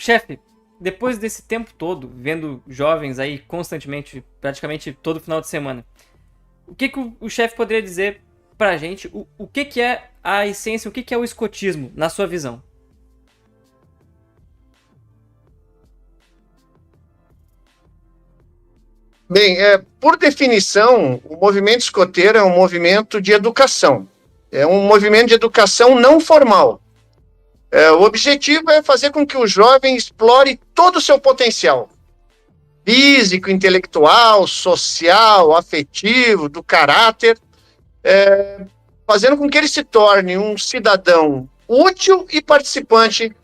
Chefe, depois desse tempo todo, vendo jovens aí constantemente, praticamente todo final de semana, o que o chefe poderia dizer pra gente? O que é a essência, o que é o escotismo, na sua visão? Bem, por definição, o movimento escoteiro é um movimento de educação. É um movimento de educação não formal. O objetivo é fazer com que o jovem explore todo o seu potencial físico, intelectual, social, afetivo, do caráter, fazendo com que ele se torne um cidadão útil e participante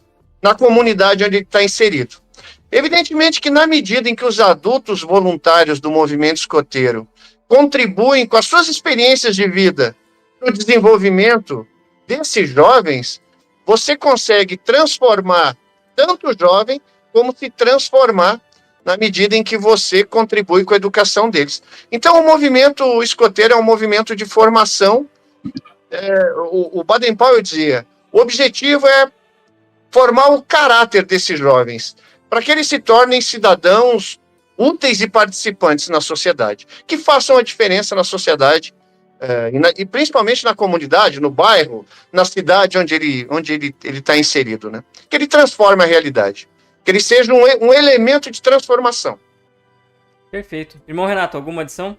na comunidade onde ele está inserido. Evidentemente que, na medida em que os adultos voluntários do movimento escoteiro contribuem com as suas experiências de vida no desenvolvimento desses jovens, você consegue transformar tanto o jovem como se transformar na medida em que você contribui com a educação deles. Então, o movimento escoteiro é um movimento de formação. O Baden-Powell dizia, o objetivo é formar o caráter desses jovens, para que eles se tornem cidadãos úteis e participantes na sociedade, que façam a diferença na sociedade, e principalmente na comunidade, no bairro, na cidade onde ele está inserido, né? Que ele transforme a realidade, que ele seja um elemento de transformação. Perfeito. Irmão Renato, alguma adição?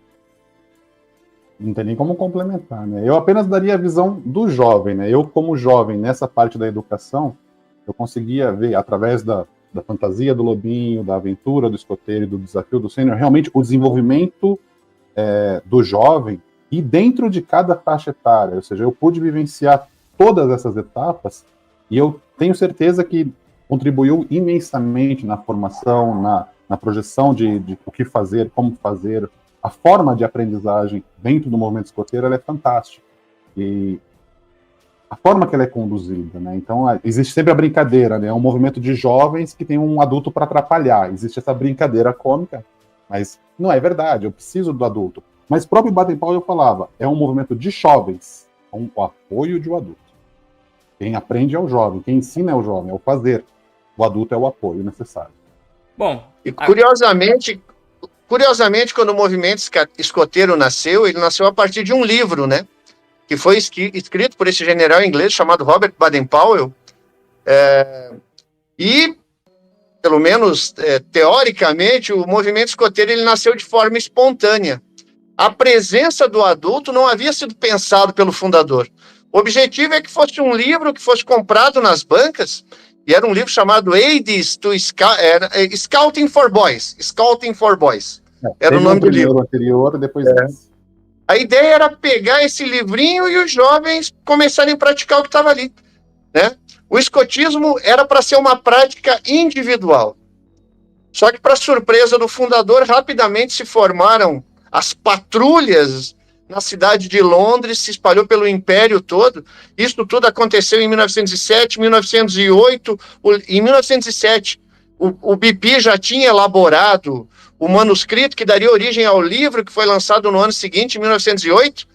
Não tem nem como complementar, né? Eu apenas daria a visão do jovem, né? Eu, como jovem, nessa parte da educação, eu conseguia ver, através da fantasia do lobinho, da aventura do escoteiro e do desafio do sênior, realmente o desenvolvimento do jovem e dentro de cada faixa etária. Ou seja, eu pude vivenciar todas essas etapas e eu tenho certeza que contribuiu imensamente na formação, na projeção de o que fazer, como fazer. A forma de aprendizagem dentro do movimento escoteiro ela é fantástica. E a forma que ela é conduzida, né? Então, existe sempre a brincadeira, né? É um movimento de jovens que tem um adulto para atrapalhar. Existe essa brincadeira cômica, mas não é verdade, eu preciso do adulto. Mas o próprio Baden-Powell falava, é um movimento de jovens, com o apoio de um adulto. Quem aprende é o jovem, quem ensina é o jovem, é o fazer. O adulto é o apoio necessário. Bom, e curiosamente, quando o movimento escoteiro nasceu, ele nasceu a partir de um livro, né? Que foi escrito por esse general inglês chamado Robert Baden-Powell, e, pelo menos teoricamente, o movimento escoteiro ele nasceu de forma espontânea. A presença do adulto não havia sido pensado pelo fundador. O objetivo é que fosse um livro que fosse comprado nas bancas, e era um livro chamado Aids to Scouting for Boys. Scouting for Boys. Era o nome do livro. Anterior, depois A ideia era pegar esse livrinho e os jovens começarem a praticar o que estava ali, né? O escotismo era para ser uma prática individual. Só que, para surpresa do fundador, rapidamente se formaram as patrulhas na cidade de Londres, se espalhou pelo império todo. Isso tudo aconteceu em 1907, 1908. Em 1907, o BP já tinha elaborado o manuscrito que daria origem ao livro que foi lançado no ano seguinte, em 1908,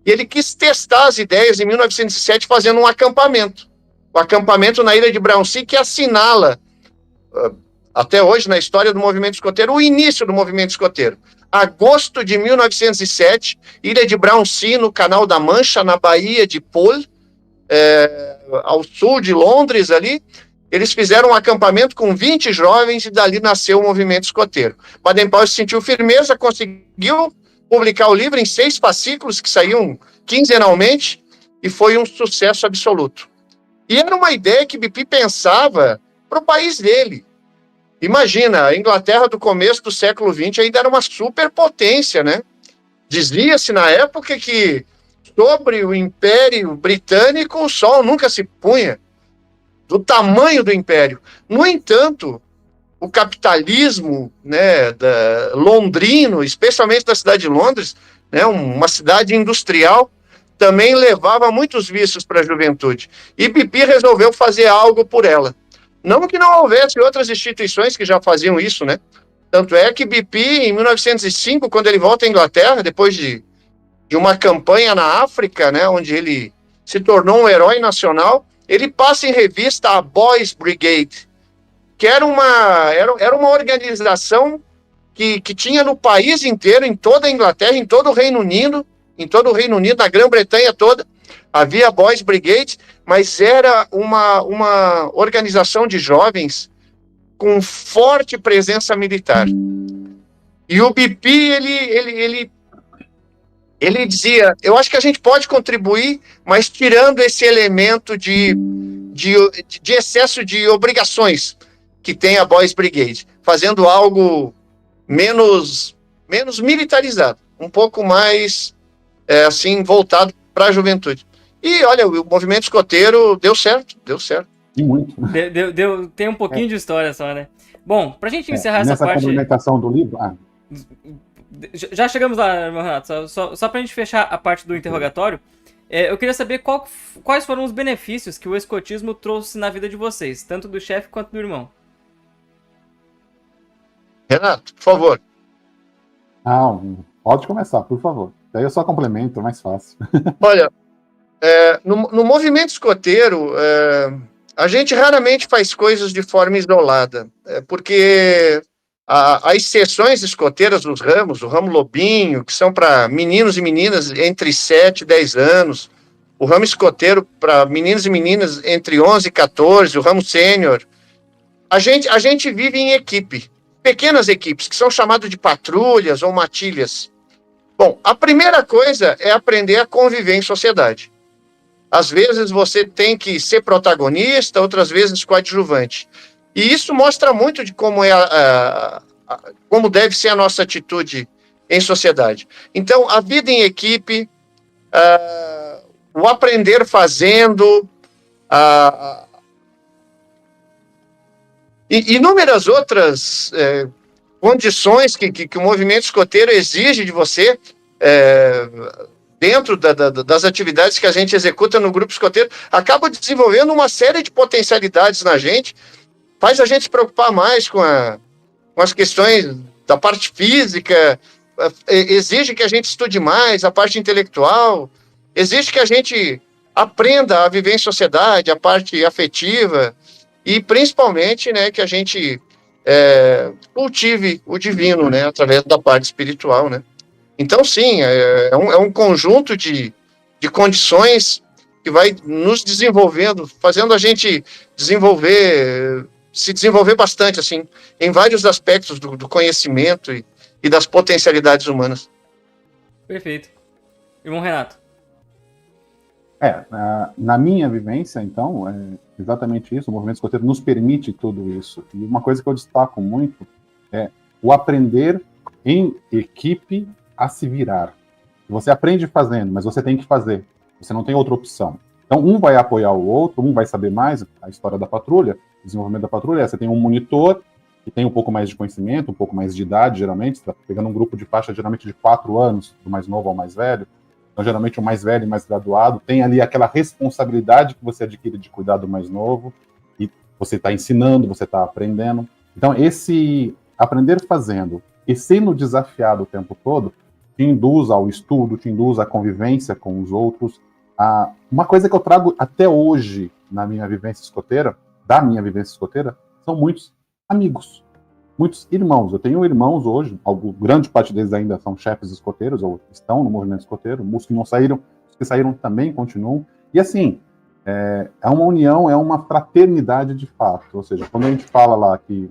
e ele quis testar as ideias em 1907 fazendo um acampamento. O acampamento na ilha de Brownsea, que assinala, até hoje, na história do movimento escoteiro, o início do movimento escoteiro. Agosto de 1907, ilha de Brownsea, no Canal da Mancha, na Baía de Poole, ao sul de Londres, ali. Eles fizeram um acampamento com 20 jovens e dali nasceu o movimento escoteiro. Baden-Powell se sentiu firmeza, conseguiu publicar o livro em 6 fascículos que saíam quinzenalmente e foi um sucesso absoluto. E era uma ideia que BP pensava para o país dele. Imagina, a Inglaterra do começo do século XX ainda era uma superpotência, né? Dizia-se na época que sobre o Império Britânico o sol nunca se punha, do tamanho do império. No entanto, o capitalismo, né, londrino, especialmente da cidade de Londres, né, uma cidade industrial, também levava muitos vícios para a juventude. E BP resolveu fazer algo por ela. Não que não houvesse outras instituições que já faziam isso, né? Tanto é que BP, em 1905, quando ele volta à Inglaterra, depois de uma campanha na África, né, onde ele se tornou um herói nacional, ele passa em revista a Boys Brigade, que era uma organização que tinha no país inteiro, em toda a Inglaterra, em todo o Reino Unido, na Grã-Bretanha toda, havia Boys Brigade, mas era uma organização de jovens com forte presença militar. E o BP, ele dizia, eu acho que a gente pode contribuir, mas tirando esse elemento de excesso de obrigações que tem a Boys Brigade, fazendo algo menos militarizado, um pouco mais assim, voltado para a juventude. E olha, o movimento escoteiro deu certo. E muito. Tem um pouquinho de história só, né? Bom, pra gente encerrar essa parte... Nessa complementação do livro... Já chegamos lá, irmão Renato. Só pra gente fechar a parte do interrogatório, eu queria saber quais foram os benefícios que o escotismo trouxe na vida de vocês, tanto do chefe quanto do irmão. Renato, por favor. Pode começar, por favor. Daí eu só complemento, é mais fácil. Olha, no movimento escoteiro, a gente raramente faz coisas de forma isolada, porque as seções escoteiras dos ramos, o ramo Lobinho, que são para meninos e meninas entre 7 e 10 anos, o ramo escoteiro para meninos e meninas entre 11 e 14, o ramo sênior, a gente vive em equipe, pequenas equipes, que são chamadas de patrulhas ou matilhas. Bom, a primeira coisa é aprender a conviver em sociedade. Às vezes você tem que ser protagonista, outras vezes coadjuvante. E isso mostra muito de como como deve ser a nossa atitude em sociedade. Então, a vida em equipe, o aprender fazendo, e inúmeras outras condições que o movimento escoteiro exige de você, dentro das atividades que a gente executa no grupo escoteiro, acaba desenvolvendo uma série de potencialidades na gente, faz a gente se preocupar mais com as questões da parte física, exige que a gente estude mais a parte intelectual, exige que a gente aprenda a viver em sociedade, a parte afetiva, e principalmente, né, que a gente cultive o divino, né, através da parte espiritual, né. Então, sim, é um conjunto de condições que vai nos desenvolvendo, fazendo a gente se desenvolver bastante, assim, em vários aspectos do conhecimento e das potencialidades humanas. Perfeito. Irmão Renato. Na minha vivência, então, é exatamente isso, o movimento escoteiro nos permite tudo isso. E uma coisa que eu destaco muito é o aprender em equipe a se virar. Você aprende fazendo, mas você tem que fazer. Você não tem outra opção. Então, um vai apoiar o outro, um vai saber mais. A história da patrulha, o desenvolvimento da patrulha, você tem um monitor que tem um pouco mais de conhecimento, um pouco mais de idade, geralmente. Você está pegando um grupo de faixa, geralmente, de 4 anos, do mais novo ao mais velho. Então, geralmente, o mais velho e mais graduado tem ali aquela responsabilidade que você adquire de cuidar do mais novo. E você está ensinando, você está aprendendo. Então, esse aprender fazendo e sendo desafiado o tempo todo, te induz ao estudo, te induz à convivência com os outros. Uma coisa que eu trago até hoje da minha vivência escoteira, são muitos amigos, muitos irmãos. Eu tenho irmãos hoje, grande parte deles ainda são chefes escoteiros, ou estão no movimento escoteiro, os que não saíram, os que saíram também continuam. E assim, é uma união, é uma fraternidade de fato. Ou seja, quando a gente fala lá que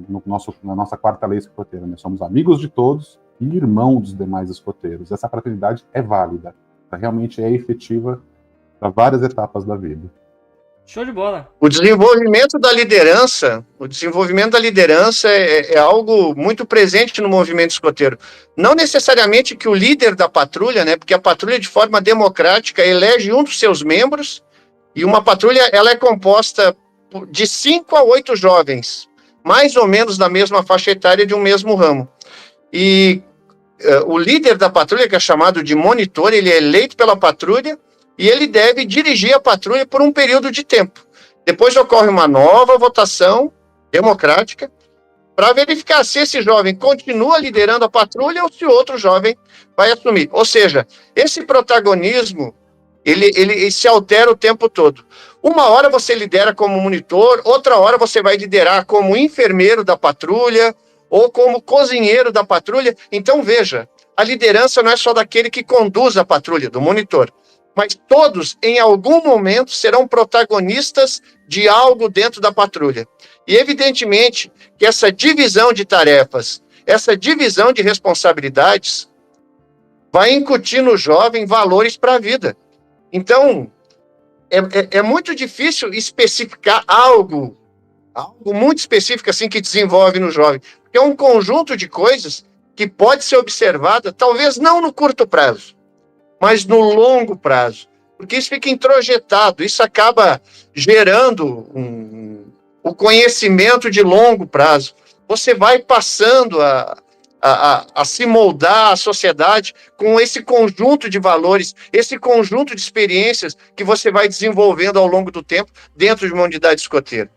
na nossa quarta lei escoteira, nós somos amigos de todos e irmão dos demais escoteiros. Essa fraternidade é válida, realmente é efetiva para várias etapas da vida. Show de bola. O desenvolvimento da liderança é algo muito presente no movimento escoteiro. Não necessariamente que o líder da patrulha, né, porque a patrulha de forma democrática elege um dos seus membros, e uma patrulha ela é composta de 5 a 8 jovens, mais ou menos da mesma faixa etária de um mesmo ramo. E o líder da patrulha, que é chamado de monitor, ele é eleito pela patrulha e ele deve dirigir a patrulha por um período de tempo. Depois ocorre uma nova votação democrática para verificar se esse jovem continua liderando a patrulha ou se outro jovem vai assumir. Ou seja, esse protagonismo Ele se altera o tempo todo. Uma hora você lidera como monitor, outra hora você vai liderar como enfermeiro da patrulha ou como cozinheiro da patrulha. Então, veja, a liderança não é só daquele que conduz a patrulha, do monitor, mas todos, em algum momento, serão protagonistas de algo dentro da patrulha. E, evidentemente, que essa divisão de tarefas, essa divisão de responsabilidades, vai incutir no jovem valores para a vida. Então, é muito difícil especificar algo muito específico assim que desenvolve no jovem, porque é um conjunto de coisas que pode ser observada, talvez não no curto prazo, mas no longo prazo, porque isso fica introjetado, isso acaba gerando o conhecimento de longo prazo. Você vai passando a se moldar a sociedade com esse conjunto de valores, esse conjunto de experiências que você vai desenvolvendo ao longo do tempo dentro de uma unidade escoteira.